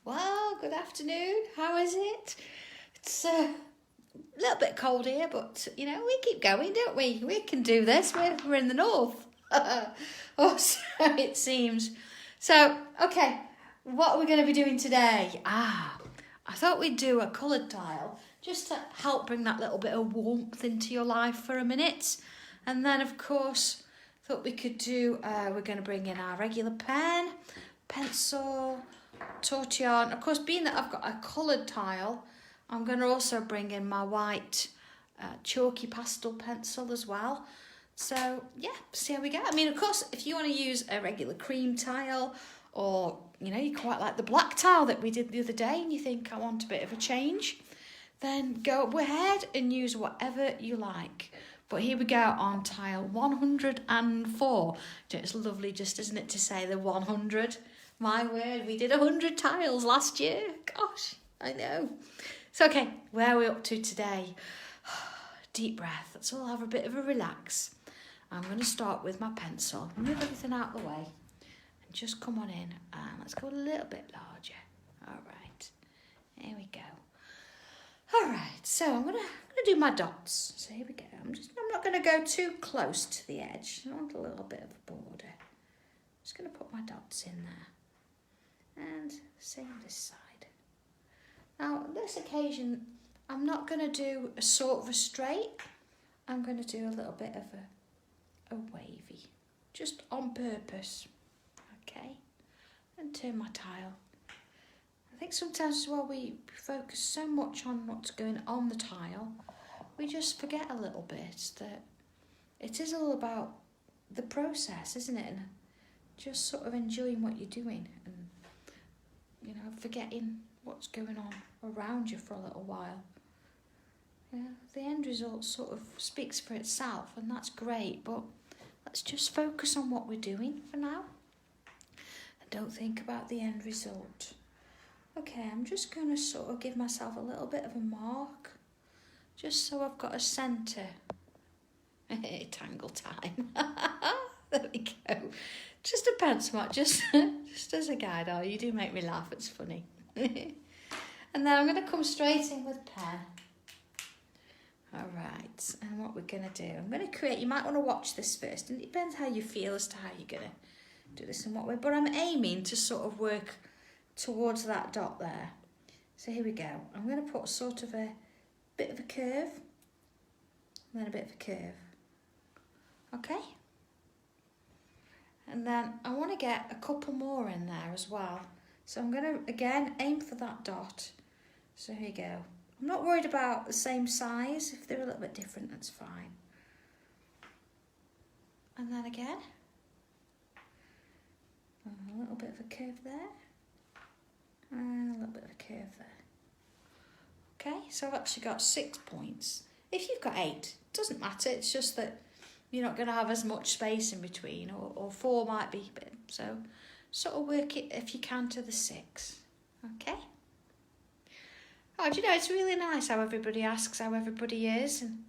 Well, good afternoon. How is it? It's a little bit cold here, but we keep going, don't we? We can do this. We're in the north. Oh, so it seems. So, okay, what are we going to be doing today? I thought we'd do a coloured tile just to help bring that little bit of warmth into your life for a minute. And then, of course, thought we could do, we're going to bring in our regular pen, pencil, tortillon. Of course, being that I've got a coloured tile, I'm going to also bring in my white chalky pastel pencil as well. So yeah, see how we go. I mean, of course, if you want to use a regular cream tile, or you quite like the black tile that we did the other day and you think I want a bit of a change, then go ahead and use whatever you like. But here we go on tile 104. It's lovely, just isn't it, to say the 100. My word, we did 100 tiles last year. Gosh, I know. So, okay, where are we up to today? Deep breath. Let's all have a bit of a relax. I'm going to start with my pencil. Move everything out of the way. And just come on in. And let's go a little bit larger. All right. Here we go. All right, so I'm gonna do my dots. So here we go. I'm not going to go too close to the edge. I want a little bit of a border. I'm just going to put my dots in there. And same this side. Now, on this occasion, I'm not going to do a sort of a straight. I'm going to do a little bit of a wavy, just on purpose. Okay, and turn my tile. I think sometimes as well we focus so much on what's going on the tile, we just forget a little bit that it is all about the process, isn't it? And just sort of enjoying what you're doing and, forgetting what's going on around you for a little while. Yeah, the end result sort of speaks for itself, and that's great, but let's just focus on what we're doing for now and don't think about the end result. Okay, I'm just going to sort of give myself a little bit of a mark, just so I've got a centre. Tangle time. There we go. Just a pencil mark, just as a guide. Oh, you do make me laugh, it's funny. And then I'm going to come straight in with pen. All right, and what we're going to do, I'm going to create, you might want to watch this first, and it depends how you feel as to how you're going to do this and what way, but I'm aiming to sort of work towards that dot there. So here we go. I'm going to put sort of a bit of a curve, and then a bit of a curve. Okay? And then I want to get a couple more in there as well. So I'm going to, again, aim for that dot. So here you go. I'm not worried about the same size. If they're a little bit different, that's fine. And then again, a little bit of a curve there. And a little bit of a curve there. Okay, so I've actually got 6 points. If you've got 8, it doesn't matter. It's just that you're not going to have as much space in between, or 4 might be. So sort of work it, if you can, to the 6. Okay? Oh, do you know, it's really nice how everybody asks how everybody is. And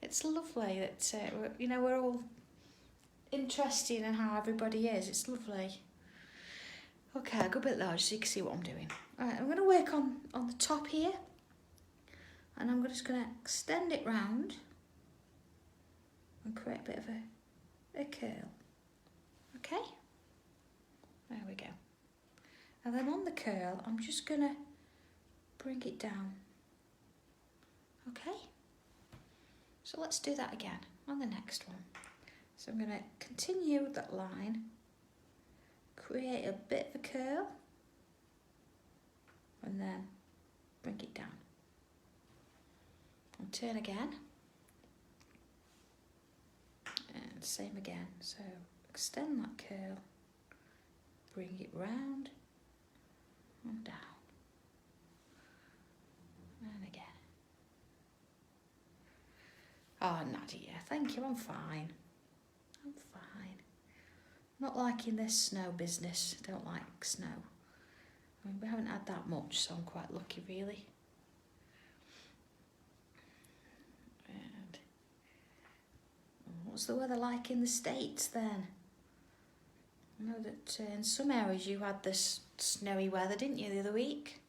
it's lovely that, we're all interested in how everybody is. It's lovely. Okay, I'll go a bit large so you can see what I'm doing. All right, I'm going to work on the top here. And I'm just going to extend it round and create a bit of a curl. Okay? There we go. And then on the curl, I'm just going to bring it down. Okay? So let's do that again on the next one. So I'm going to continue with that line, create a bit of a curl, and then bring it down. And turn again. And same again. So extend that curl, bring it round and down. And again. Oh, Nadia, thank you, I'm fine. I'm fine. Not liking this snow business. Don't like snow. I mean, we haven't had that much, so I'm quite lucky, really. And what's the weather like in the States then? I know that in some areas you had this snowy weather, didn't you, the other week?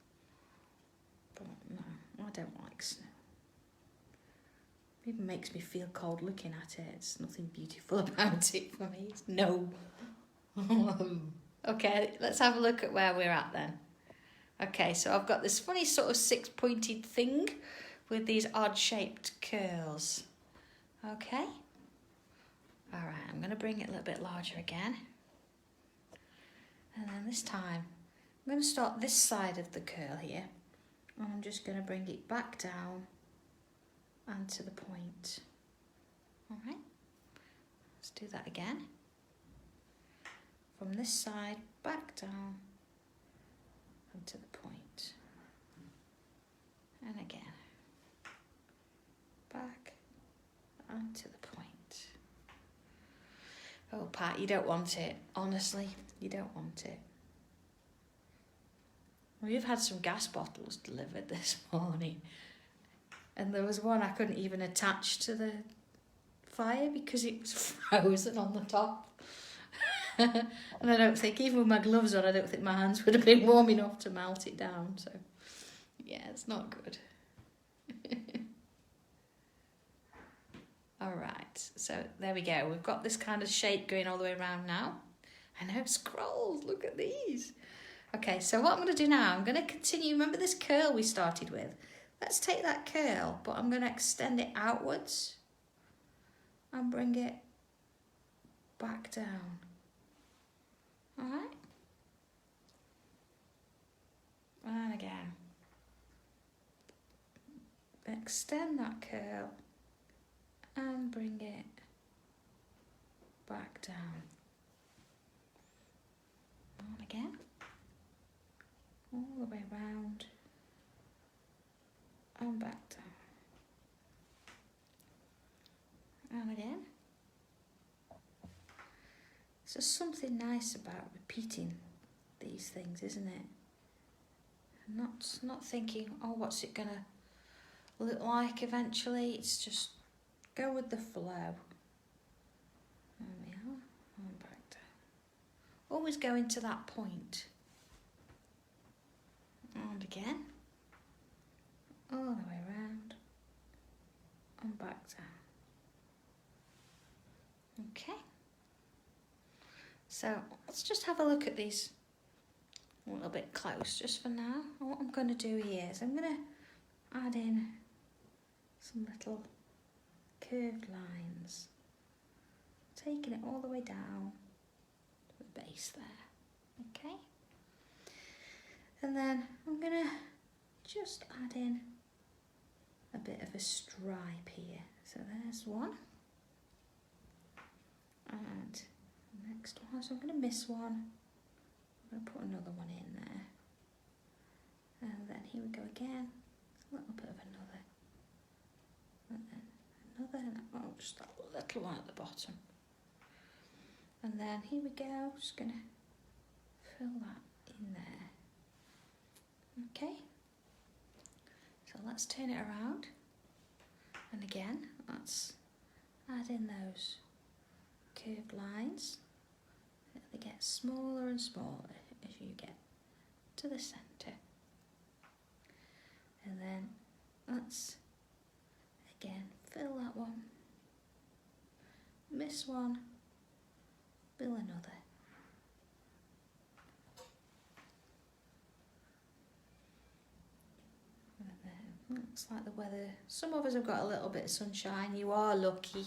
But no, I don't like snow. It even makes me feel cold looking at it. It's nothing beautiful about it for me. It's no. Okay, let's have a look at where we're at then. Okay, so I've got this funny sort of six-pointed thing with these odd-shaped curls. Okay. All right, I'm going to bring it a little bit larger again. And then this time, I'm going to start this side of the curl here. And I'm just going to bring it back down and to the point. All right, let's do that again. From this side, back down and to the point. And again, back and to the point. Oh, Pat, you don't want it. Honestly, you don't want it. We've had some gas bottles delivered this morning. And there was one I couldn't even attach to the fire because it was frozen on the top. And I don't think, even with my gloves on, I don't think my hands would have been warm enough to melt it down. So, yeah, it's not good. All right, so there we go. We've got this kind of shape going all the way around now. I know, scrolls, look at these. Okay, so what I'm going to do now, I'm going to continue. Remember this curl we started with? Let's take that curl, but I'm going to extend it outwards and bring it back down. All right? And again. Extend that curl and bring it back down. And again. All the way round and back down. And again. So something nice about repeating these things, isn't it? And not thinking, oh, what's it gonna look like eventually? It's just go with the flow. There we are. And back down. Always going to that point. And again. All the way around and back down. Okay. So let's just have a look at these a little bit close just for now. And what I'm going to do here is I'm going to add in some little curved lines, taking it all the way down to the base there. Okay. And then I'm going to just add in a bit of a stripe here. So there's one. And the next one, so I'm going to miss one. I'm going to put another one in there. And then here we go again. A little bit of another. And then another, and oh, just that little one at the bottom. And then here we go, just going to fill that in there. Okay. So let's turn it around. And again, let's add in those curved lines. They get smaller and smaller as you get to the centre. And then let's again fill that one, miss one, fill another. And then looks like the weather, some of us have got a little bit of sunshine. You are lucky.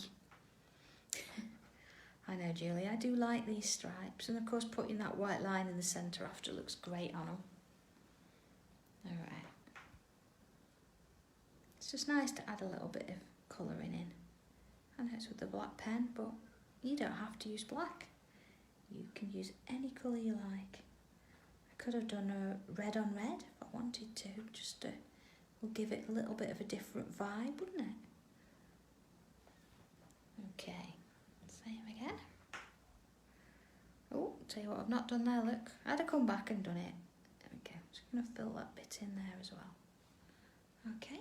I know, Julie, I do like these stripes, and of course putting that white line in the centre after looks great on them. Alright. It's just nice to add a little bit of colouring in. I know it's with the black pen, but you don't have to use black. You can use any colour you like. I could have done a red on red if I wanted to, just to will give it a little bit of a different vibe, wouldn't it? Okay. Same again. Oh, tell you what, I've not done there, look. I'd have come back and done it. There we go. I'm just going to fill that bit in there as well. Okay.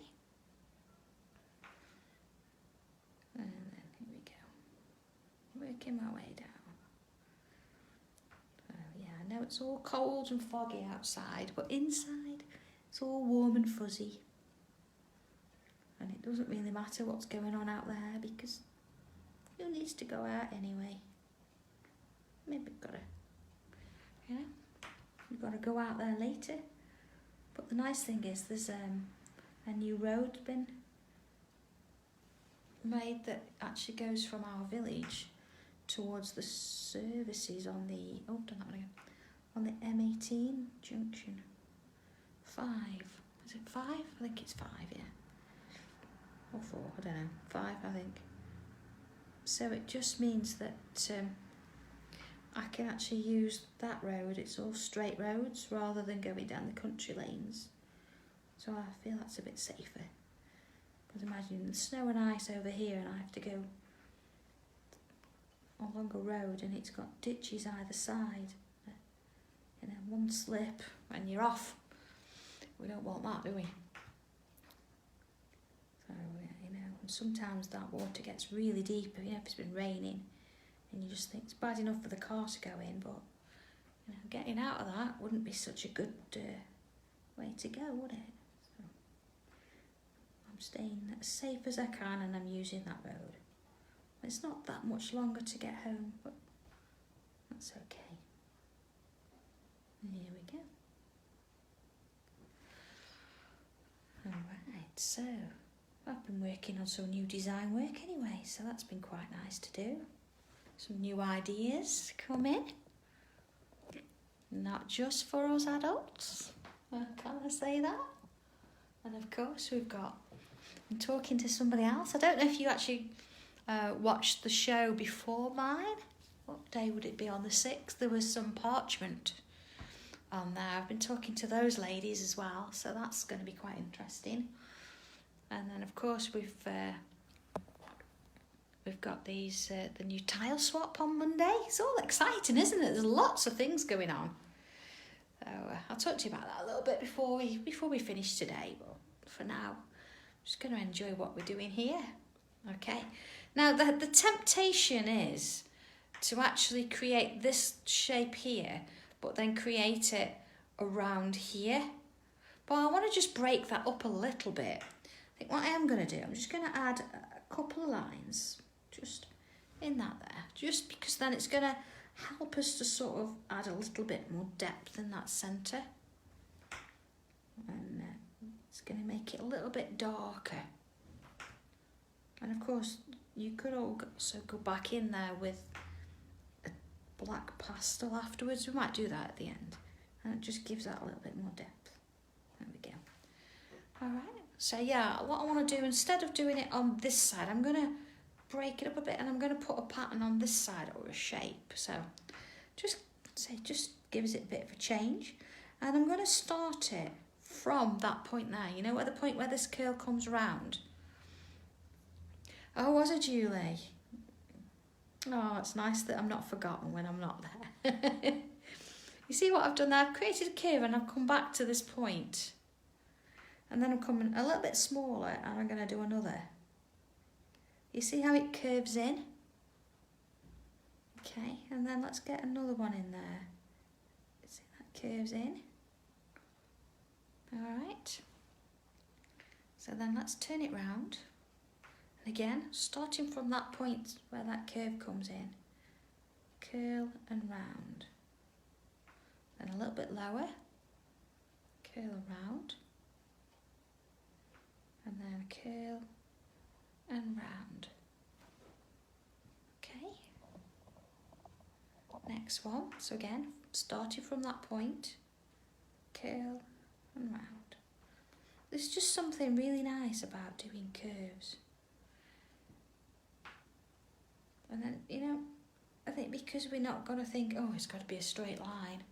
And then here we go. Working my way down. it's all cold and foggy outside, but inside it's all warm and fuzzy. And it doesn't really matter what's going on out there because who needs to go out anyway? Maybe we've got to go out there later. But the nice thing is there's a new road been made that actually goes from our village towards the services on the on the M18 junction 5. Is it 5? I think it's 5, yeah, or 4, I don't know, 5 I think. So it just means that I can actually use that road. It's all straight roads rather than going down the country lanes, so I feel that's a bit safer. Because imagine the snow and ice over here and I have to go along a road and it's got ditches either side. You know, one slip and you're off. We don't want that, do we? So, you know, and sometimes that water gets really deep, you know, if it's been raining, and you just think it's bad enough for the car to go in, but, you know, getting out of that wouldn't be such a good way to go, would it? So, I'm staying as safe as I can and I'm using that road. It's not that much longer to get home, but that's okay. And here we go. Alright, so I've been working on some new design work anyway, so that's been quite nice to do. Some new ideas come in. Not just for us adults, can I say that? And of course I'm talking to somebody else. I don't know if you actually watched the show before mine. What day would it be? On the 6th there was some parchment on there. I've been talking to those ladies as well, so that's going to be quite interesting. And then of course we've got these the new tile swap on Monday. It's all exciting, isn't it? There's lots of things going on. So I'll talk to you about that a little bit before we finish today. But for now, I'm just going to enjoy what we're doing here. Okay. Now the temptation is to actually create this shape here, but then create it around here. But I want to just break that up a little bit. I think what I am going to do, I'm just going to add a couple of lines just in that there, just because then it's going to help us to sort of add a little bit more depth in that centre. And it's going to make it a little bit darker. And of course, you could also go back in there with a black pastel afterwards. We might do that at the end. And it just gives that a little bit more depth. There we go. All right. So yeah, what I want to do, instead of doing it on this side, I'm going to break it up a bit and I'm going to put a pattern on this side, or a shape. So just gives it a bit of a change. And I'm going to start it from that point there. You know, where the point where this curl comes round. Oh, was it, Julie? Oh, it's nice that I'm not forgotten when I'm not there. You see what I've done there? I've created a curve and I've come back to this point. And then I'm coming a little bit smaller and I'm going to do another. You see how it curves in? Okay, and then let's get another one in there. See that curves in? Alright. So then let's turn it round. And again, starting from that point where that curve comes in. Curl and round. Then a little bit lower. Curl around. And then curl and round. Okay. Next one. So again, starting from that point, curl and round. There's just something really nice about doing curves. And then, you know, I think because we're not going to think, oh, it's got to be a straight line,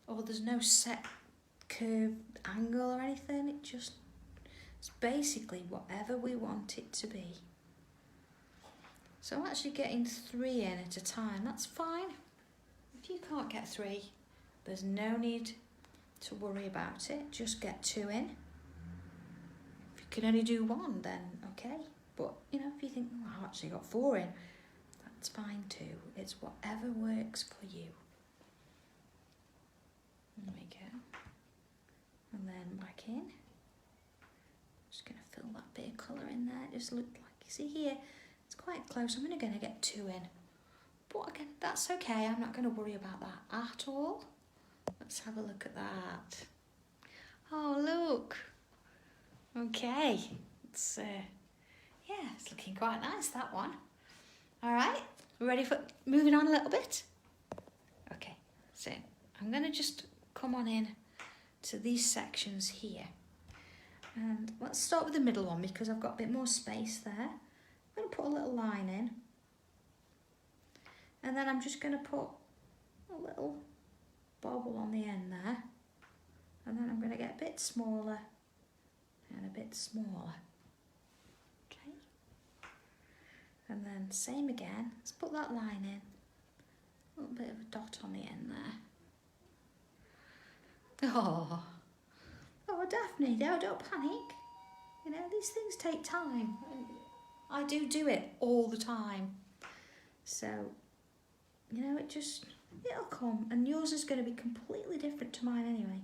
or there's no set curve angle or anything, it's basically whatever we want it to be. So I'm actually getting 3 in at a time. That's fine. If you can't get 3, there's no need to worry about it. Just get 2 in. If you can only do 1, then okay. But, you know, if you think, oh, I've actually got 4 in, that's fine too. It's whatever works for you. There we go. And then back in. Just going to fill that bit of colour in there. It just looked like, you see here, it's quite close. I'm only going to get 2 in. But again, that's okay. I'm not going to worry about that at all. Let's have a look at that. Oh, look. Okay. It's, yeah, it's looking quite nice, that one. All right, we're ready for moving on a little bit? Okay, so I'm going to just come on in to these sections here. And let's start with the middle one because I've got a bit more space there. I'm going to put a little line in. And then I'm just going to put a little bobble on the end there. And then I'm going to get a bit smaller and a bit smaller. Okay. And then same again. Let's put that line in. A little bit of a dot on the end there. Oh, Daphne, don't panic. You know, these things take time. I do it all the time. So, you know, it'll come. And yours is going to be completely different to mine anyway.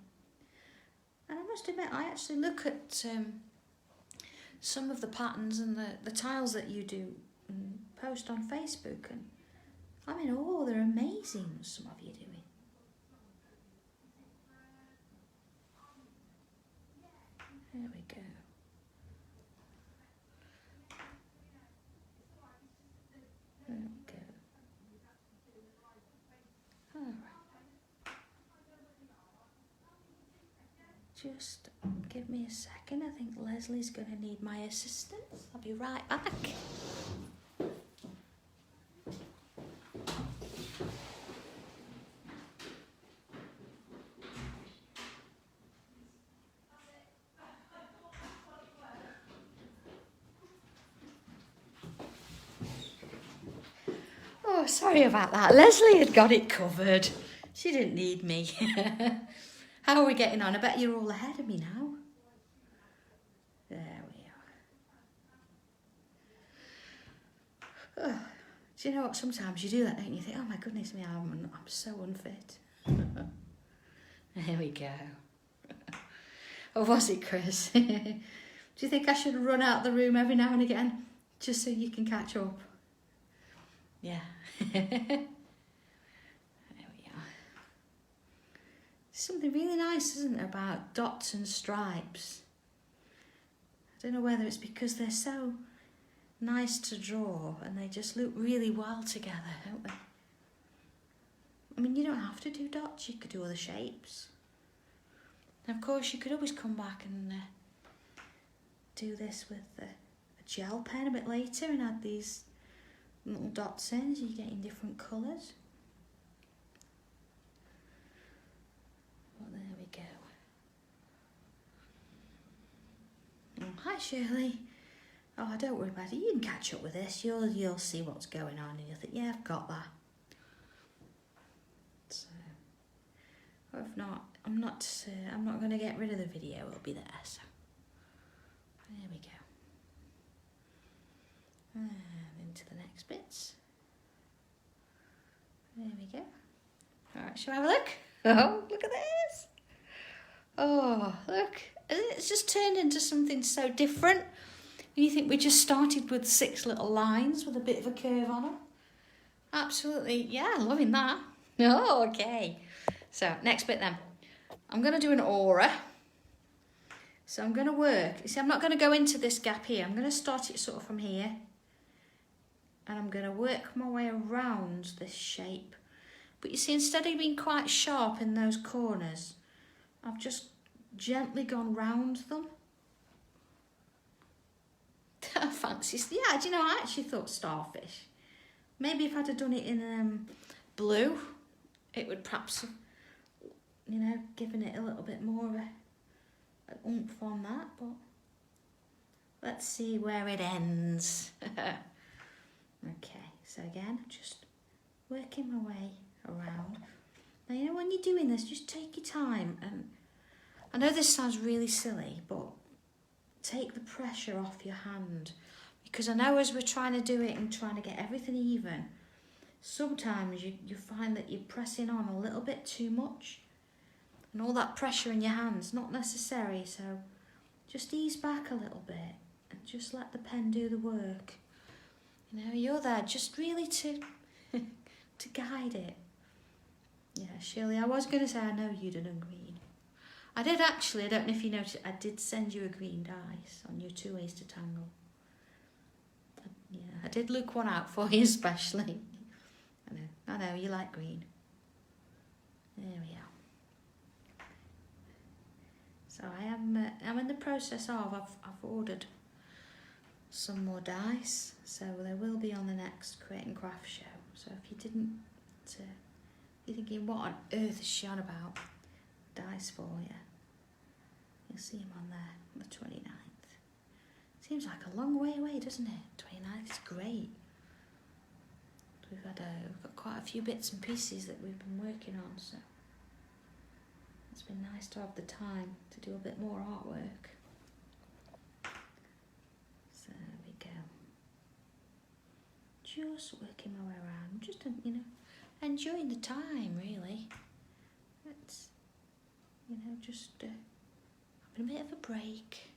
And I must admit, I actually look at some of the patterns and the tiles that you do and post on Facebook. And I mean, oh, they're amazing, some of you doing. There we go. There we go. All right. Just give me a second. I think Leslie's going to need my assistance. I'll be right back. Oh, sorry about that. Leslie had got it covered. She didn't need me. How are we getting on? I bet you're all ahead of me now. There we are. Oh, do you know what? Sometimes you do that, don't you? Think, oh my goodness me, I'm so unfit. There we go. Or was it, Chris? Do you think I should run out the room every now and again just so you can catch up? Yeah. There we are. Something really nice, isn't it, about dots and stripes? I don't know whether it's because they're so nice to draw and they just look really well together, don't they? I mean, you don't have to do dots, you could do other shapes. And of course, you could always come back and do this with a gel pen a bit later and add these little dots in so you're getting different colours. Well, there we go. Oh, hi Shirley. Oh, don't worry about it. You can catch up with this. You'll see what's going on and you'll think, yeah, I've got that. So, or if not, I'm not going to get rid of the video. It'll be there. So there we go. And into the next bits. There we go. All right, shall we have a look? Oh, look at this. Oh, look. It's just turned into something so different. You think we just started with 6 little lines with a bit of a curve on them? Absolutely, yeah, loving that. Oh, okay. So, next bit then. I'm going to do an aura. So I'm going to work. You see, I'm not going to go into this gap here. I'm going to start it sort of from here. And I'm going to work my way around this shape. But you see, instead of being quite sharp in those corners, I've just gently gone round them. Fancy. Yeah, do you know, I actually thought starfish. Maybe if I'd have done it in blue, it would perhaps, you know, given it a little bit more of an oomph on that. But let's see where it ends. Okay, so again, just working my way around. Now, you know, when you're doing this, just take your time. And I know this sounds really silly, but take the pressure off your hand. Because I know as we're trying to do it and trying to get everything even, sometimes you find that you're pressing on a little bit too much. And all that pressure in your hands, not necessary, so just ease back a little bit and just let the pen do the work. You know, you're there just really to to guide it. Yeah, Shirley, I was going to say I know you'd done green. I did actually, I don't know if you noticed, I did send you a green dice on your 2 ways to tangle. Yeah, I did look one out for you especially. I know, you like green. There we are. So I'm in the process of, I've ordered some more dice, so they will be on the next Create and Craft show. So if you didn't, you're thinking, what on earth is she on about? Dice for you. You'll see them on there on the 29th. Seems like a long way away, doesn't it? 29th is great. We've got quite a few bits and pieces that we've been working on, so it's been nice to have the time to do a bit more artwork. So there we go. Just working my way around, just enjoying the time really. It's just having a bit of a break.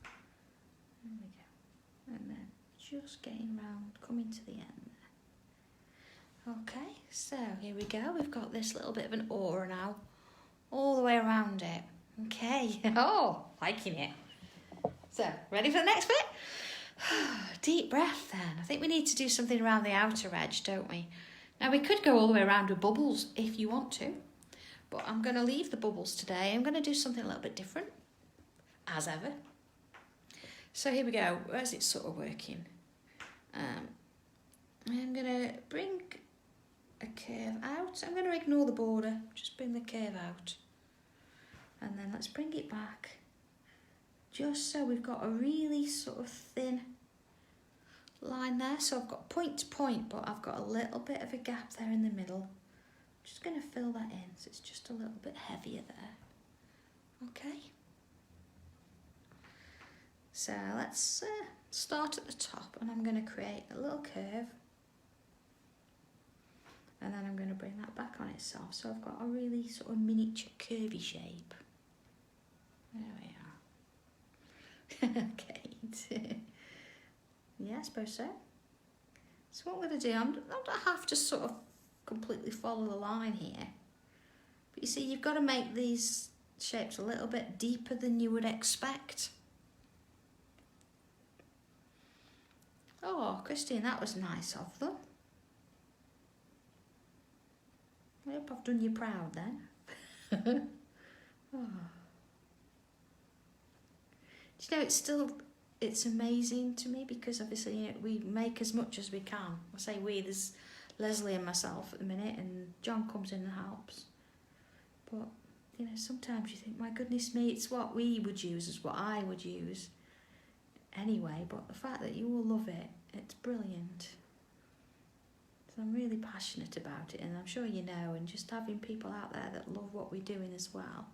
There we go, and then just getting round, coming to the end. Okay, so here we go. We've got this little bit of an aura now, all the way around it. Okay, oh, liking it. So, ready for the next bit? Deep breath then. I think we need to do something around the outer edge, don't we? Now, we could go all the way around with bubbles if you want to, but I'm going to leave the bubbles today. I'm going to do something a little bit different, as ever. So here we go. Where's it sort of working? I'm going to bring a curve out. I'm going to ignore the border, just bring the curve out. And then let's bring it back, just so we've got a really sort of thin line there. So I've got point to point, but I've got a little bit of a gap there in the middle. Just going to fill that in, so it's just a little bit heavier there. Okay. So let's start at the top, and I'm going to create a little curve. And then I'm going to bring that back on itself. So I've got a really sort of miniature curvy shape. There we are. Okay. Yeah, I suppose so. So what I'm going to do, I don't have to sort of completely follow the line here. But you see, you've got to make these shapes a little bit deeper than you would expect. Oh, Christine, that was nice of them. I hope I've done you proud then. Oh. Do you know, it's amazing to me because obviously we make as much as we can. I say we, there's Leslie and myself at the minute, and John comes in and helps. But, sometimes you think, my goodness me, it's what we would use is what I would use anyway. But the fact that you all love it, it's brilliant. I'm really passionate about it, and I'm sure you know, and just having people out there that love what we're doing as well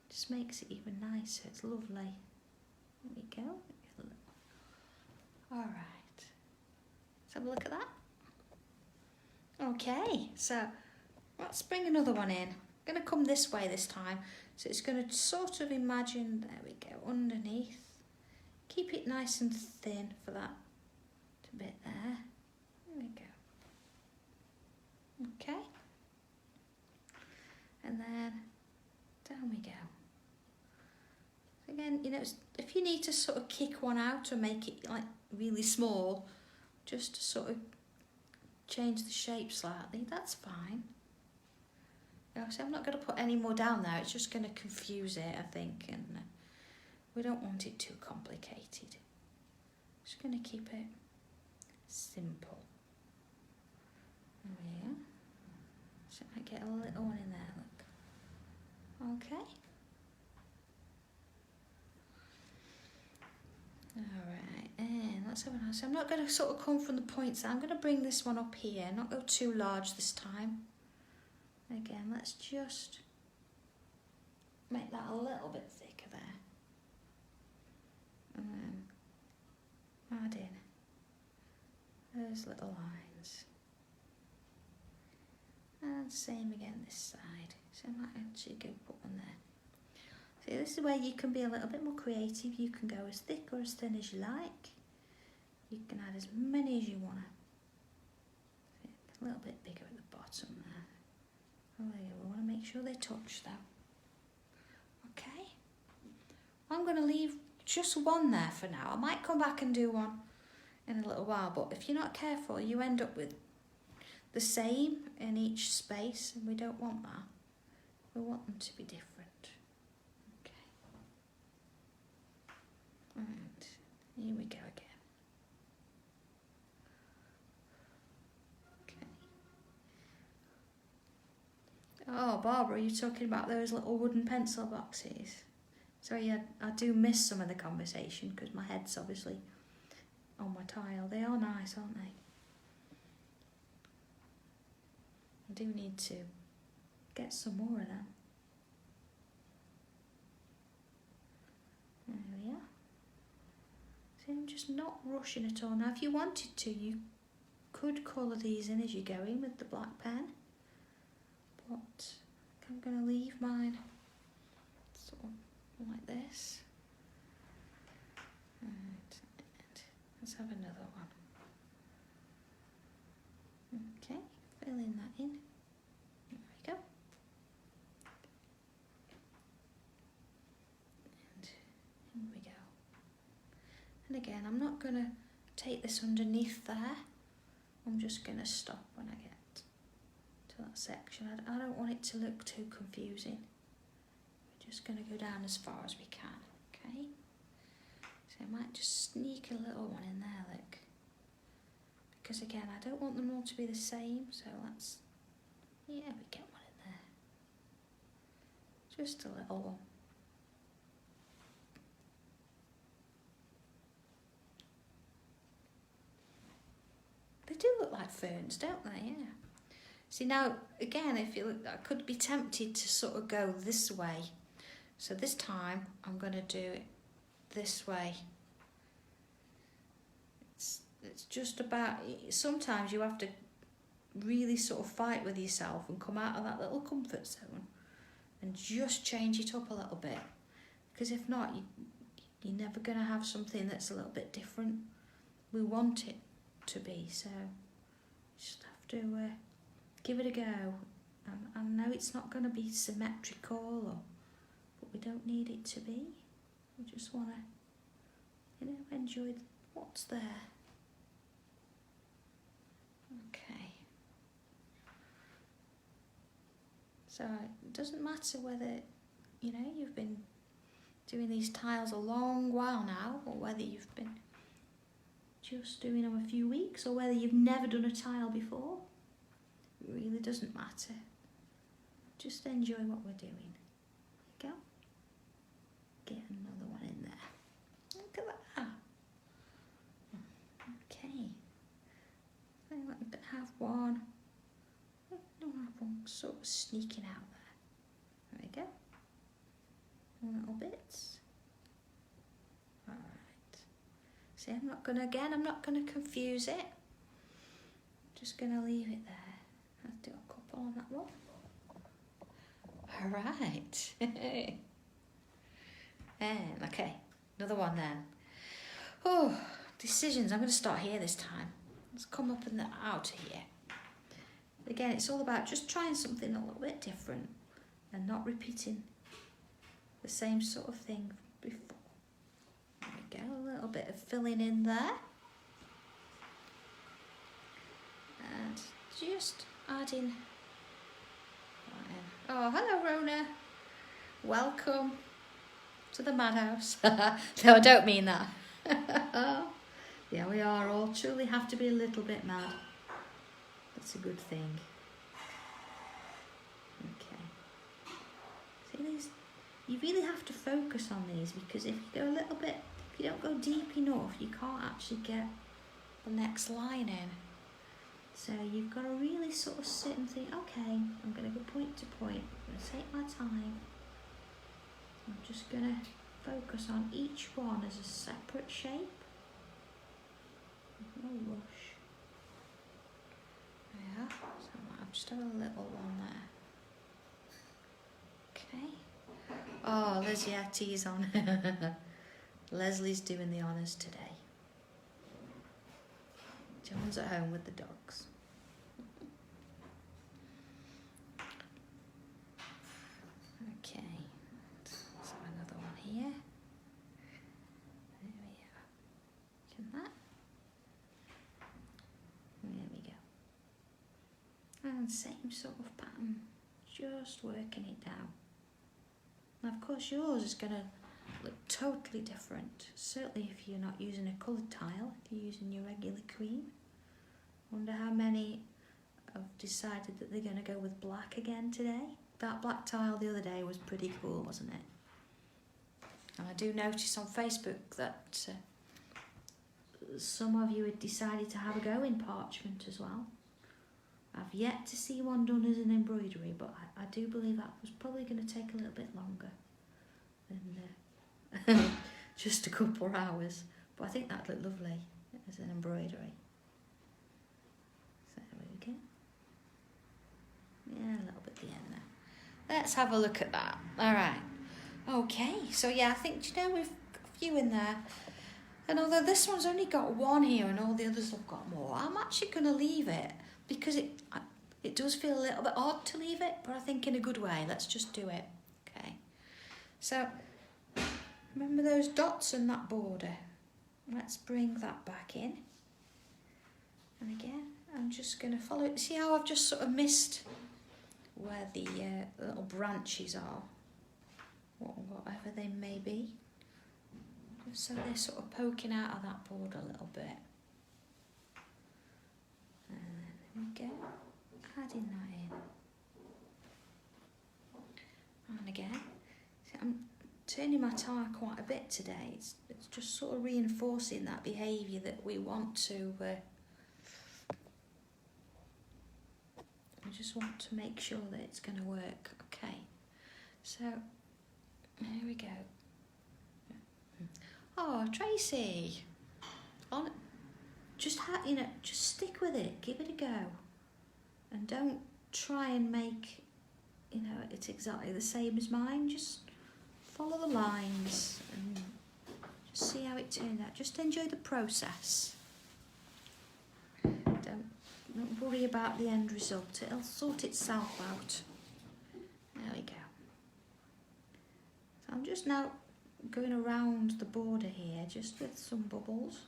just makes it even nicer. It's lovely. There we go. All right. Let's have a look at that. Okay, so let's bring another one in. I'm going to come this way this time. So it's going to sort of imagine, there we go, underneath. Keep it nice and thin for that bit there. There we go. Okay, and then down we go. Again, if you need to sort of kick one out or make it like really small, just to sort of change the shape slightly, that's fine. So I'm not going to put any more down there, it's just going to confuse it, I think, and we don't want it too complicated. Just going to keep it simple. There we go. So I get a little one in there, look. Okay. Alright, and let's have a nice. So I'm not going to sort of come from the points. I'm going to bring this one up here, not go too large this time. Again, let's just make that a little bit thicker there. And then add in those little lines. And same again this side. So I might actually go put one there. See, this is where you can be a little bit more creative. You can go as thick or as thin as you like. You can add as many as you want to. A little bit bigger at the bottom there. Oh, there you go. We want to make sure they touch though. Okay. I'm going to leave just one there for now. I might come back and do one in a little while, but if you're not careful, you end up with the same in each space, and we don't want that. We want them to be different. Okay. Right, here we go again. Okay. Oh, Barbara, you're talking about those little wooden pencil boxes. Sorry, I do miss some of the conversation because my head's obviously on my tile. They are nice, aren't they? I do need to get some more of them. There we are. See, I'm just not rushing at all. Now, if you wanted to, you could colour these in as you're going with the black pen. But I'm going to leave mine sort of like this. Right, and let's have another one. Okay, filling that in. There we go. And here we go. And again, I'm not going to take this underneath there. I'm just going to stop when I get to that section. I don't want it to look too confusing. We're just going to go down as far as we can, okay? So I might just sneak a little one in there, look. Because again, I don't want them all to be the same, so let's, yeah, we get one in there. Just a little one. They do look like ferns, don't they? Yeah. See, now, again, if you look, I could be tempted to sort of go this way. So this time, I'm going to do it this way. It's just about, sometimes you have to really sort of fight with yourself and come out of that little comfort zone and just change it up a little bit. Because if not, you're never going to have something that's a little bit different. We want it to be, so you just have to give it a go. I know it's not going to be symmetrical, but we don't need it to be. We just want to, enjoy what's there. Okay. So it doesn't matter whether, you've been doing these tiles a long while now, or whether you've been just doing them a few weeks, or whether you've never done a tile before. It really doesn't matter. Just enjoy what we're doing. There you go. Get another one in there. Look at that. Okay. I like to have one. I don't have one sort of sneaking out there. There we go. Little bits. Alright. See, I'm not going to confuse it. Just going to leave it there. I'll do a couple on that one. Alright. And, okay, another one then. Oh, decisions. I'm going to start here this time. Let's come up and out here. Again, it's all about just trying something a little bit different and not repeating the same sort of thing before. There we go, a little bit of filling in there. And just adding. Oh, hello, Rona. Welcome to the madhouse. No, I don't mean that. Yeah, we are all truly have to be a little bit mad. That's a good thing. Okay. See these? You really have to focus on these, because if you go a little bit, if you don't go deep enough, you can't actually get the next line in. So you've got to really sort of sit and think, okay, I'm going to go point to point. I'm going to take my time. I'm just going to focus on each one as a separate shape. No rush. Yeah, so I'll just have a little one Oh, Leslie's on. Leslie's doing the honours today. John's at home with the dogs. Okay, let's have another one here. There we are. Can that? There we go. And same sort of pattern, just working it down. Now, of course, yours is going to look totally different. Certainly if you're not using a coloured tile, if you're using your regular cream. Wonder how many have decided that they're going to go with black again today. That black tile the other day was pretty cool, wasn't it? And I do notice on Facebook that some of you had decided to have a go in parchment as well. I've yet to see one done as an embroidery, but I do believe that was probably going to take a little bit longer than just a couple of hours. But I think that'd look lovely as an embroidery. So there we go. Yeah, a little bit at the end there. Let's have a look at that. All right. Okay, so yeah, I think, you know, we've got a few in there. And although this one's only got one here and all the others have got more, I'm actually going to leave it because it does feel a little bit odd to leave it, but I think in a good way. Let's just do it. Okay. So, remember those dots in that border? Let's bring that back in. And again, I'm just going to follow it. See how I've just sort of missed where the little branches are? Whatever they may be. Just so they're sort of poking out of that border a little bit. And there we go. Adding that in. And again, see, I'm turning my tile quite a bit today. It's just sort of reinforcing that behaviour that we want to. I just want to make sure that it's going to work. Okay, so there we go. Oh, Tracy, just stick with it. Give it a go, and don't try and make it exactly the same as mine. Just follow the lines and just see how it turns out. Just enjoy the process. Don't worry about the end result. It'll sort itself out. There we go. So I'm just now going around the border here, just with some bubbles.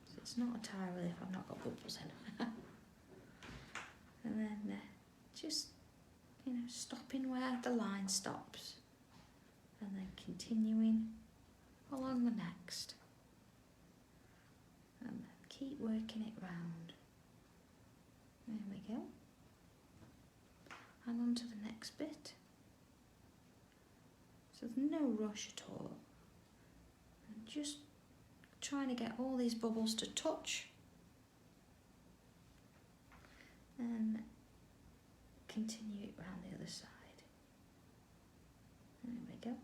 So it's not a tile if I've not got bubbles in. And then just stopping where the line stops, and then continuing along the next, and then keep working it round. There we go. And on to the next bit. So there's no rush at all. And just trying to get all these bubbles to touch. And continue it round the other side. There we go.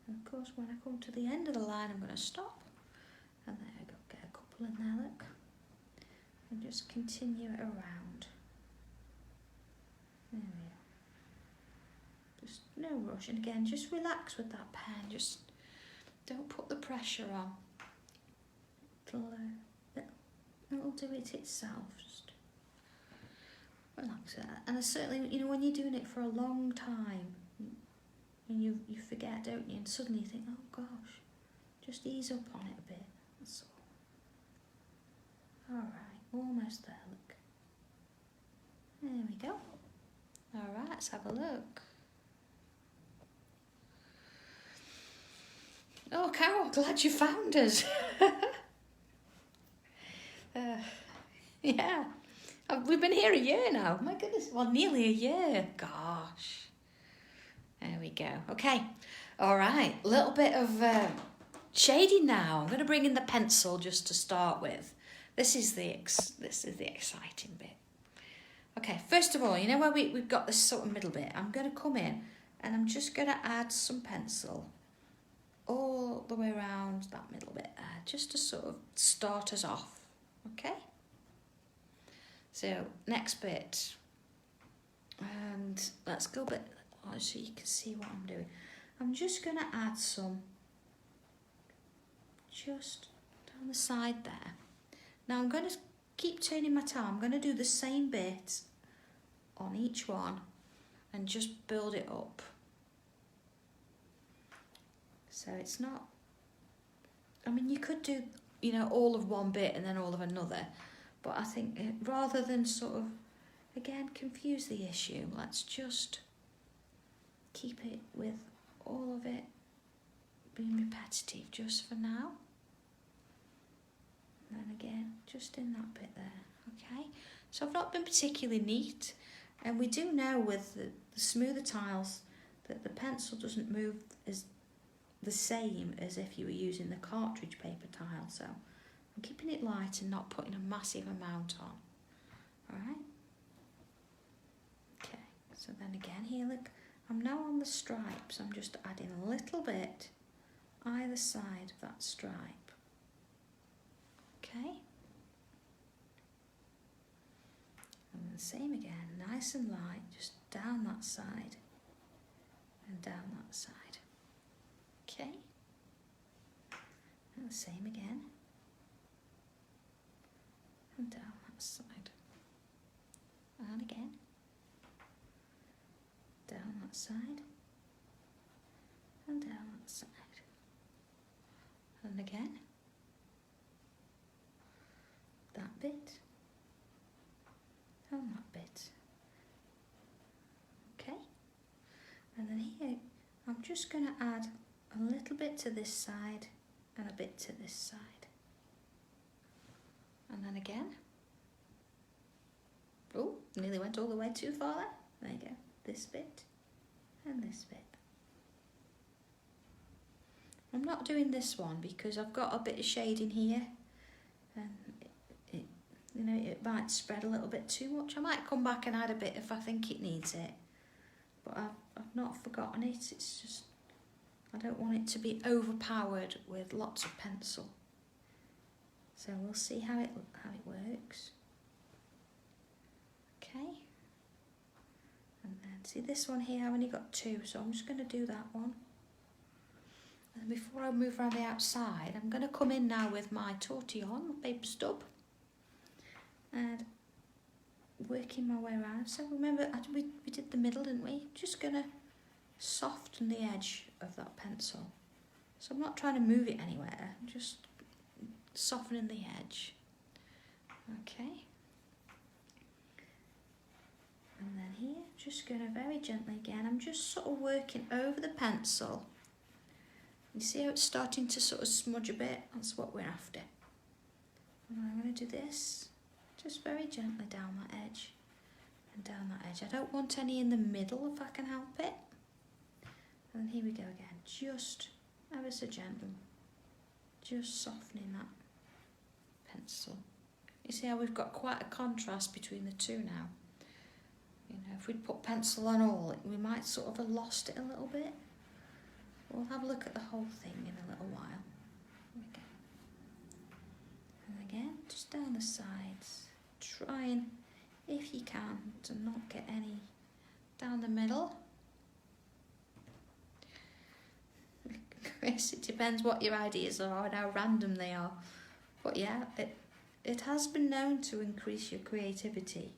And of course when I come to the end of the line I'm going to stop. And there I go, get a couple in there, look. And just continue it around. There we go. Just no rush, and again, just relax with that pen. Just don't put the pressure on. It'll do it itself. Just relax with that. And certainly, when you're doing it for a long time, and you forget, don't you? And suddenly you think, oh gosh, just ease up on it a bit. That's all. All right, almost there. Look. There we go. All right, let's have a look. Oh, Carol, glad you found us. Yeah, we've been here a year now. My goodness, well, nearly a year. Gosh. There we go. Okay, all right. A little bit of shading now. I'm going to bring in the pencil just to start with. This is the exciting bit. Okay, first of all, where we've got this sort of middle bit. I'm going to come in and I'm just going to add some pencil all the way around that middle bit there, just to sort of start us off, okay? So, next bit, and let's go a bit so you can see what I'm doing. I'm just going to add some just down the side there. Now I'm going to keep turning my tile. I'm going to do the same bit on each one and just build it up. So it's not, I mean, you could do, you know, all of one bit and then all of another, but I think rather than sort of, again, confuse the issue, let's just keep it with all of it being repetitive just for now. And then again, just in that bit there, okay? So I've not been particularly neat, and we do know with the smoother tiles that the pencil doesn't move as the same as if you were using the cartridge paper tile, so I'm keeping it light and not putting a massive amount on, alright? Okay, so then again here, look, I'm now on the stripes. I'm just adding a little bit either side of that stripe. Okay. And the same again, nice and light, just down that side and down that side. Okay. And the same again. And down that side. And again. Down that side. And down that side. And again. That bit. And that bit. Okay. And then here, I'm just going to add a little bit to this side and a bit to this side. And then again. Oh, nearly went all the way too far there. There you go. This bit and this bit. I'm not doing this one because I've got a bit of shading here, and you know, it might spread a little bit too much. I might come back and add a bit if I think it needs it, but I've not forgotten it. It's just I don't want it to be overpowered with lots of pencil. So we'll see how it works. Okay. And then see this one here, I've only got two, so I'm just going to do that one. And before I move around the outside, I'm going to come in now with my tortillon paper stub and working my way around. So remember, we did the middle, didn't we? Just going to soften the edge of that pencil. So I'm not trying to move it anywhere, I'm just softening the edge. Okay. And then here, just going to very gently again, I'm just sort of working over the pencil. You see how it's starting to sort of smudge a bit? That's what we're after. And I'm going to do this, just very gently down that edge and down that edge. I don't want any in the middle if I can help it. And then here we go again, just ever so gentle, just softening that pencil. You see how we've got quite a contrast between the two now. You know, if we'd put pencil on all, we might sort of have lost it a little bit. We'll have a look at the whole thing in a little while. Here we go. And again, just down the sides, trying, if you can, to not get any down the middle. Chris, it depends what your ideas are and how random they are. But yeah, it has been known to increase your creativity.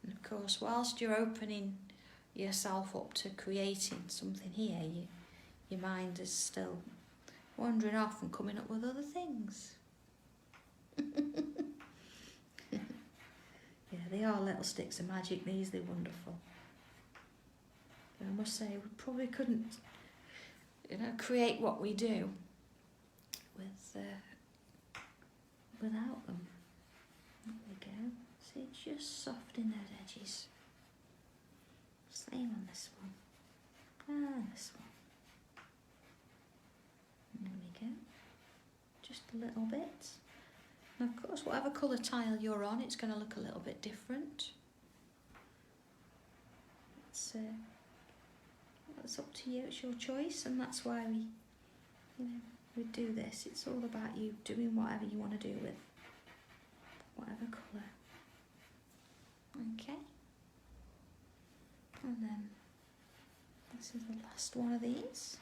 And of course, whilst you're opening yourself up to creating something here, your mind is still wandering off and coming up with other things. Yeah, they are little sticks of magic, these, they're wonderful. But I must say, we probably couldn't, you know, create what we do without them. There we go. See, just softening those edges. Same on this one. And this one. There we go. Just a little bit. And of course, whatever colour tile you're on, it's going to look a little bit different. It's up to you, it's your choice, and that's why we do this. It's all about you doing whatever you want to do with whatever colour. Okay. And then This is the last one of these.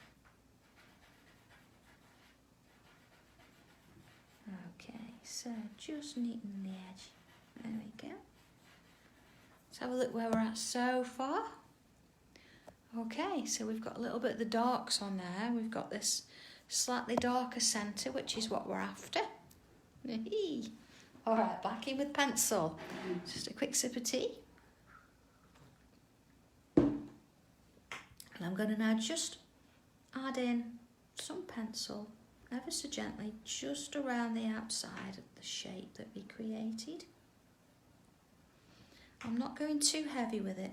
Okay, so just neaten the edge. There we go. Let's have a look where we're at so far. Okay, so we've got a little bit of the darks on there. We've got this slightly darker centre, which is what we're after. All right, back in with pencil. Just a quick sip of tea. And I'm going to now just add in some pencil, ever so gently, just around the outside of the shape that we created. I'm not going too heavy with it,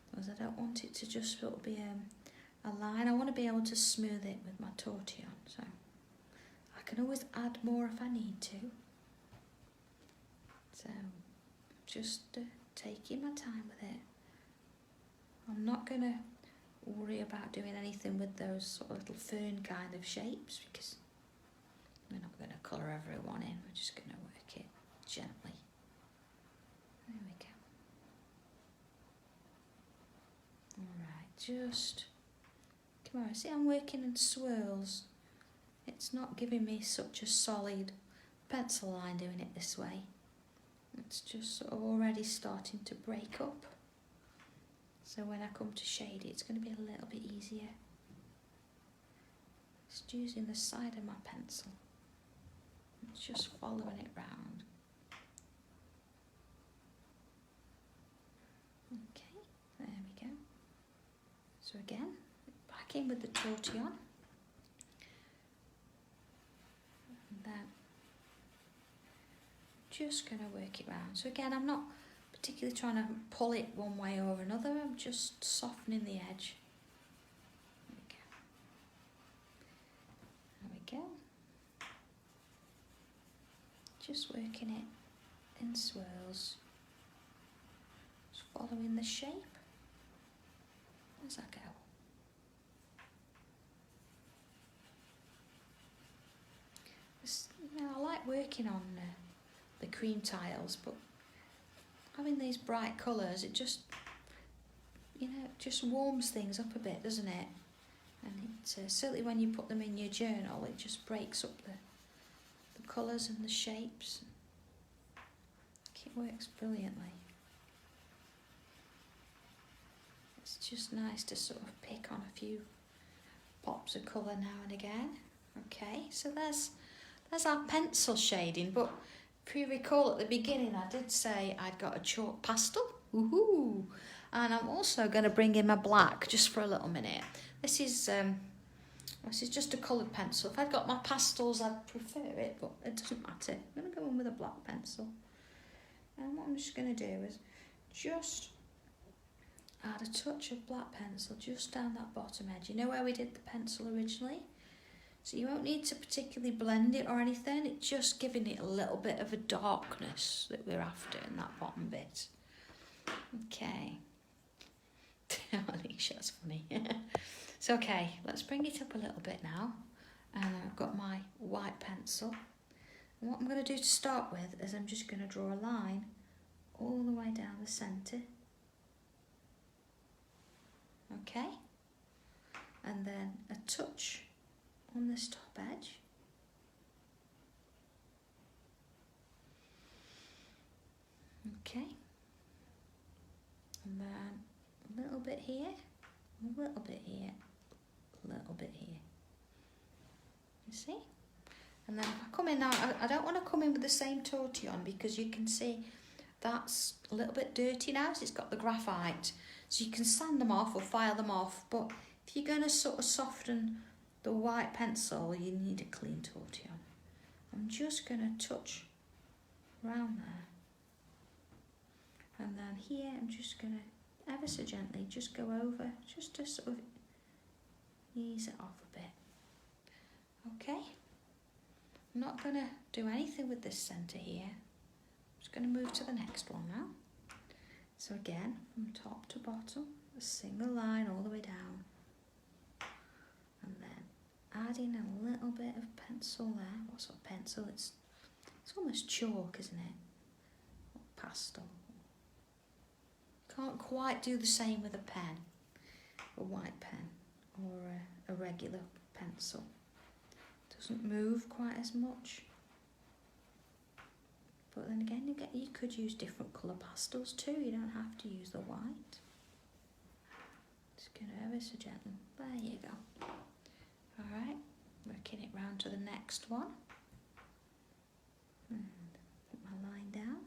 because I don't want it to just sort of be a line. I want to be able to smooth it with my tortillon, so I can always add more if I need to. So just taking my time with it. I'm not going to worry about doing anything with those sort of little fern kind of shapes, because we're not going to colour everyone in. We're just going to work it gently. There we go. Alright, just come on, see, I'm working in swirls. It's not giving me such a solid pencil line doing it this way. It's just sort of already starting to break up. So when I come to shade it, it's going to be a little bit easier. Just using the side of my pencil. It's just following it round. Okay, there we go. So again, back in with the tortillon. And then just going to work it round. So again, I'm not particularly trying to pull it one way or another. I'm just softening the edge. There we go. Just working it in swirls. Just following the shape as I go. You know, I like working on the cream tiles, but having these bright colours, it just, you know, it just warms things up a bit, doesn't it? And it, certainly when you put them in your journal, it just breaks up the colours and the shapes. It works brilliantly. It's just nice to sort of pick on a few pops of colour now and again. Okay, so there's our pencil shading, but if you recall at the beginning, I did say I'd got a chalk pastel. Woohoo! And I'm also going to bring in my black just for a little minute. This is just a coloured pencil. If I'd got my pastels, I'd prefer it, but it doesn't matter. I'm going to go in with a black pencil. And what I'm just going to do is just add a touch of black pencil just down that bottom edge. You know where we did the pencil originally? So you won't need to particularly blend it or anything. It's just giving it a little bit of a darkness that we're after in that bottom bit. Okay. Alicia, that's funny. So okay, let's bring it up a little bit now. And I've got my white pencil. And what I'm going to do to start with is I'm just going to draw a line all the way down the centre. Okay. And then a touch on this top edge. Okay. And then a little bit here, a little bit here, a little bit here. You see? And then if I come in now, I don't want to come in with the same tortillon, because you can see that's a little bit dirty now, so it's got the graphite. So you can sand them off or file them off, but if you're going to sort of soften the white pencil, you need a clean tortillon. I'm just going to touch around there. And then here I'm just going to ever so gently just go over, just to sort of ease it off a bit. Okay, I'm not going to do anything with this centre here. I'm just going to move to the next one now. So again, from top to bottom, a single line all the way down. And then adding a little bit of pencil there. What sort of pencil? It's almost chalk, isn't it? Or pastel. Can't quite do the same with a pen, a white pen or a regular pencil. Doesn't move quite as much. But then again, you could use different colour pastels too. You don't have to use the white. Just get ever so gentle. There you go. Alright, working it round to the next one. And put my line down.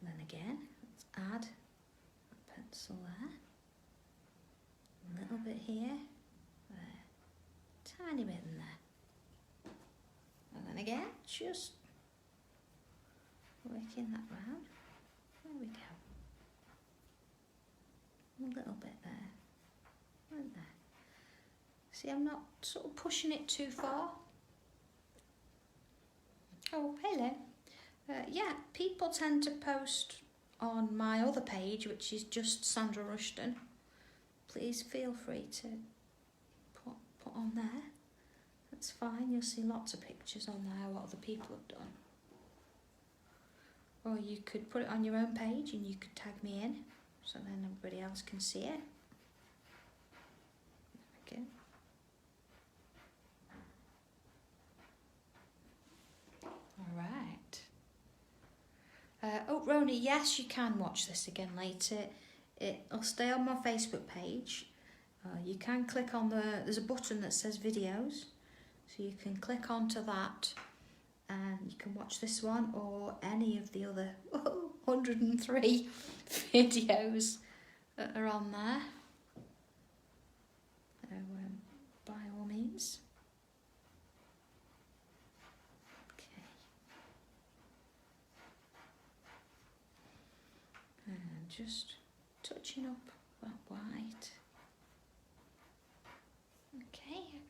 And then again, let's add a pencil there. A little bit here. There. Tiny bit in there. And then again, just working that round. There we go. A little bit there. Right there. See, I'm not sort of pushing it too far. Oh, hello. Yeah, people tend to post on my other page, which is just Sandra Rushton. Please feel free to put on there. That's fine, you'll see lots of pictures on there, what other people have done. Or you could put it on your own page and you could tag me in, so then everybody else can see it. There we go. Alright. Oh, Roni, yes, you can watch this again later. It'll stay on my Facebook page. You can click on there's a button that says videos. So you can click onto that and you can watch this one or any of the other 103 videos that are on there. So, by all means. Okay. And just touching up that white. Okay.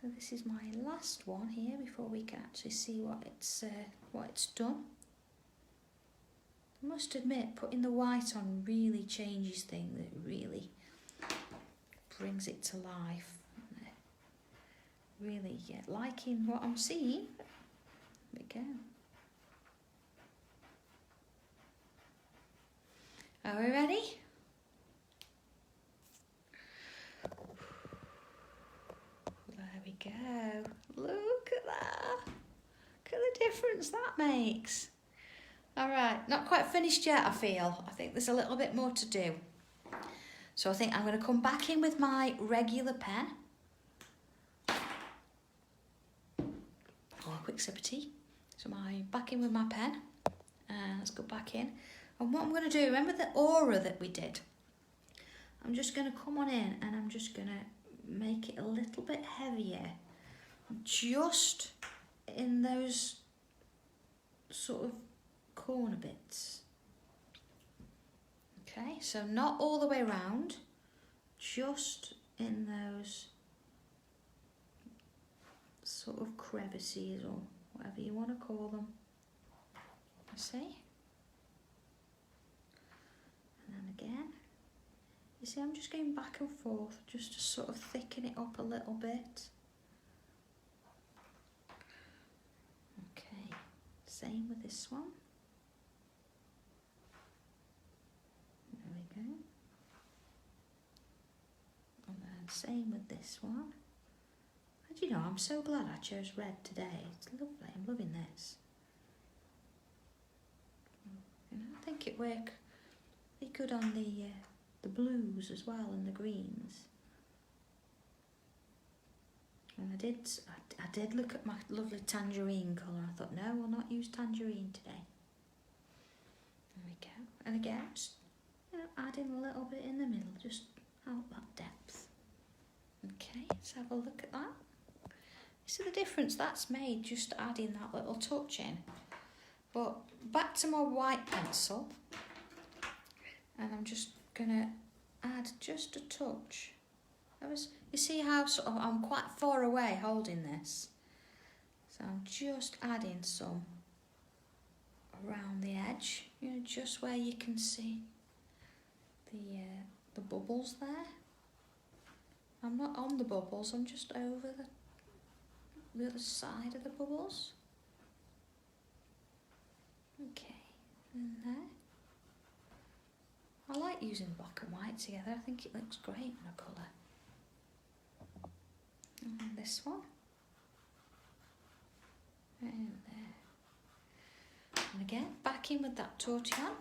So this is my last one here before we can actually see what it's done. I must admit, putting the white on really changes things. It really brings it to life. Really liking what I'm seeing. There we go. Are we ready? Go. Look at that. Look at the difference that makes. Alright, not quite finished yet, I feel. I think there's a little bit more to do. So I think I'm going to come back in with my regular pen. Oh, a quick sip of tea. So back in with my pen. And let's go back in. And what I'm going to do, remember the aura that we did? I'm just going to come on in and I'm just going to make it a little bit heavier, just in those sort of corner bits. Okay, so not all the way around, just in those sort of crevices or whatever you want to call them. You see? And then again. You see, I'm just going back and forth just to sort of thicken it up a little bit. Okay, same with this one. There we go. And then same with this one. And you know, I'm so glad I chose red today. It's lovely, I'm loving this. You know, I think it worked really good on the blues as well and the greens. And I did look at my lovely tangerine colour. I thought, no, we'll not use tangerine today. There we go. And again, just adding a little bit in the middle, just out that depth. Okay, let's have a look at that. You see the difference that's made just adding that little touch in. But back to my white pencil, and I'm just gonna add just a touch. You see how sort of I'm quite far away holding this, so I'm just adding some around the edge, you know, just where you can see the bubbles there. I'm not on the bubbles, I'm just over the other side of the bubbles. in there. I like using black and white together. I think it looks great in a colour. And then this one. And there. And again, back in with that tortillon.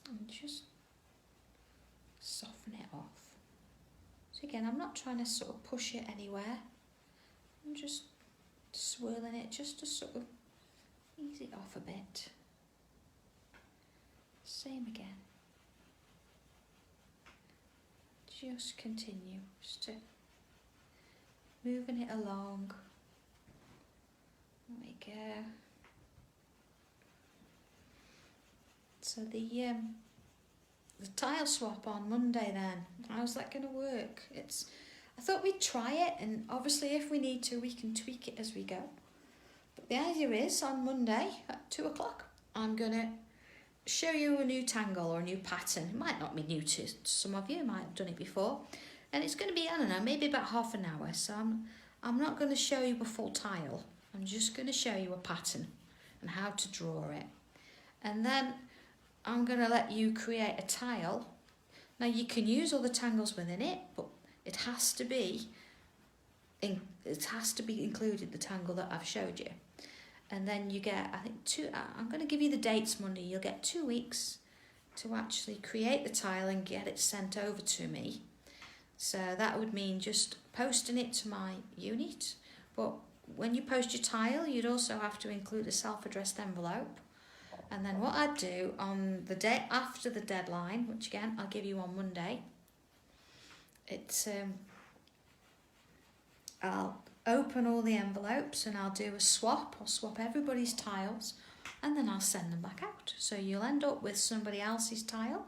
And just soften it off. So again, I'm not trying to sort of push it anywhere. I'm just swirling it just to sort of ease it off a bit. Same again. Just continue, just to moving it along. There we go. So the tile swap on Monday then, how's that going to work? I thought we'd try it, and obviously if we need to we can tweak it as we go. But the idea is on Monday at 2 o'clock I'm going to show you a new tangle or a new pattern. It might not be new to some of you, might have done it before. And it's going to be, I don't know, maybe about half an hour. So I'm not going to show you a full tile. I'm just going to show you a pattern and how to draw it. And then I'm going to let you create a tile. Now you can use other tangles within it, but it has to be included, the tangle that I've showed you. And then you get, I think, I'm going to give you the dates Monday. You'll get 2 weeks to actually create the tile and get it sent over to me. So that would mean just posting it to my unit. But when you post your tile, you'd also have to include a self-addressed envelope. And then what I'd do on the day after the deadline, which again, I'll give you on Monday, I'll open all the envelopes and I'll do a swap. I'll swap everybody's tiles and then I'll send them back out. So you'll end up with somebody else's tile.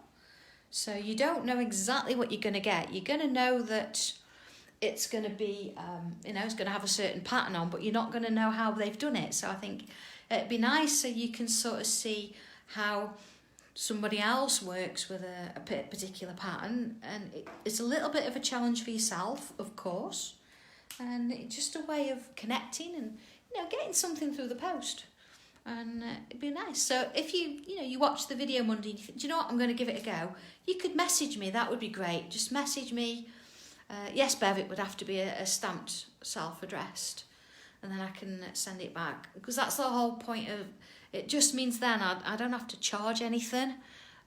So you don't know exactly what you're going to get. You're going to know that it's going to be, it's going to have a certain pattern on, but you're not going to know how they've done it. So I think it'd be nice so you can sort of see how somebody else works with a particular pattern. And it's a little bit of a challenge for yourself, of course. And it's just a way of connecting and, getting something through the post. And it'd be nice. So if you watch the video Monday and you think, do you know what, I'm going to give it a go, you could message me. That would be great. Just message me. Yes, Bev, it would have to be a stamped self-addressed. And then I can send it back. Because that's the whole point of it. Just means then I don't have to charge anything.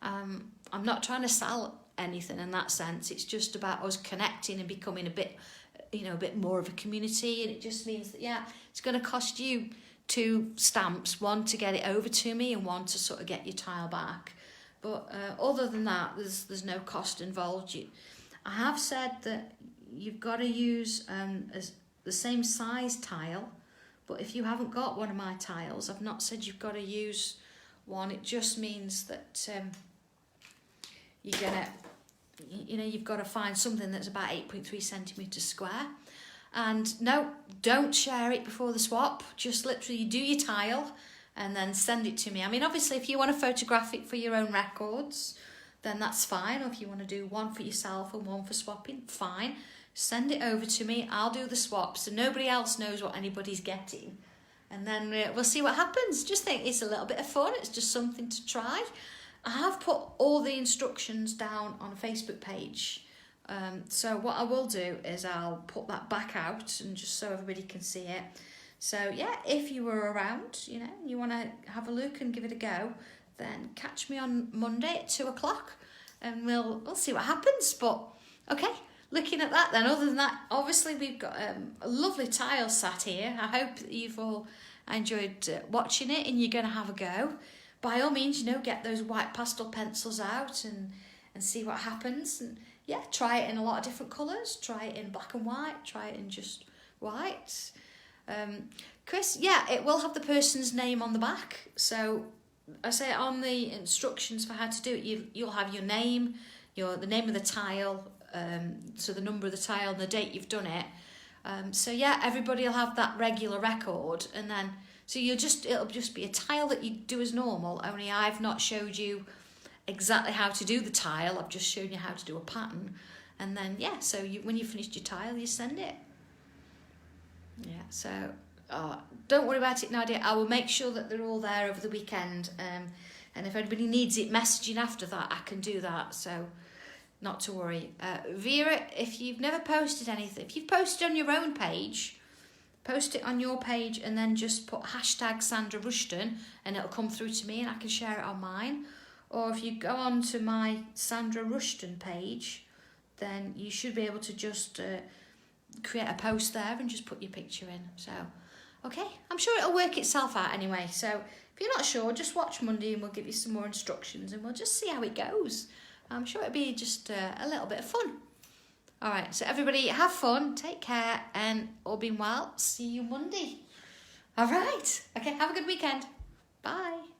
I'm not trying to sell anything in that sense. It's just about us connecting and becoming a bit more of a community. And it just means that, it's going to cost you 2 stamps, one to get it over to me and one to sort of get your tile back. But other than that, there's no cost involved. I have said that you've got to use the same size tile, but if you haven't got one of my tiles, I've not said you've got to use one. It just means that you're gonna, you've got to find something that's about 8.3 centimetres square. And no, don't share it before the swap. Just literally do your tile and then send it to me. I mean, obviously, if you want to photograph it for your own records, then that's fine. Or if you want to do one for yourself and one for swapping, fine. Send it over to me. I'll do the swap so nobody else knows what anybody's getting. And then we'll see what happens. Just think it's a little bit of fun. It's just something to try. I have put all the instructions down on a Facebook page. So what I will do is I'll put that back out and just so everybody can see it. So if you were around, you want to have a look and give it a go, then catch me on Monday at 2 o'clock and we'll see what happens. But okay, looking at that then, other than that, obviously we've got a lovely tile sat here. I hope that you've all enjoyed watching it and you're going to have a go. By all means, get those white pastel pencils out and see what happens. And try it in a lot of different colours. Try it in black and white. Try it in just white. Chris, it will have the person's name on the back. So I say on the instructions for how to do it, you'll have your name, the name of the tile, so the number of the tile and the date you've done it. Everybody will have that regular record, and then it'll just be a tile that you do as normal. Only I've not showed you exactly how to do the tile. I've just shown you how to do a pattern, and then when you finished your tile, you send it. So don't worry about it, Nadia. I will make sure that they're all there over the weekend. And if anybody needs it messaging after that, I can do that. So not to worry. Vera, if you've never posted anything, if you've posted on your own page, post it on your page and then just put hashtag Sandra Rushton and it'll come through to me and I can share it on mine. Or if you go on to my Sandra Rushton page, then you should be able to just create a post there and just put your picture in. So, okay, I'm sure it'll work itself out anyway. So if you're not sure, just watch Monday and we'll give you some more instructions and we'll just see how it goes. I'm sure it'll be just a little bit of fun. All right, so everybody have fun, take care, and all being well, see you Monday. All right, okay, have a good weekend. Bye.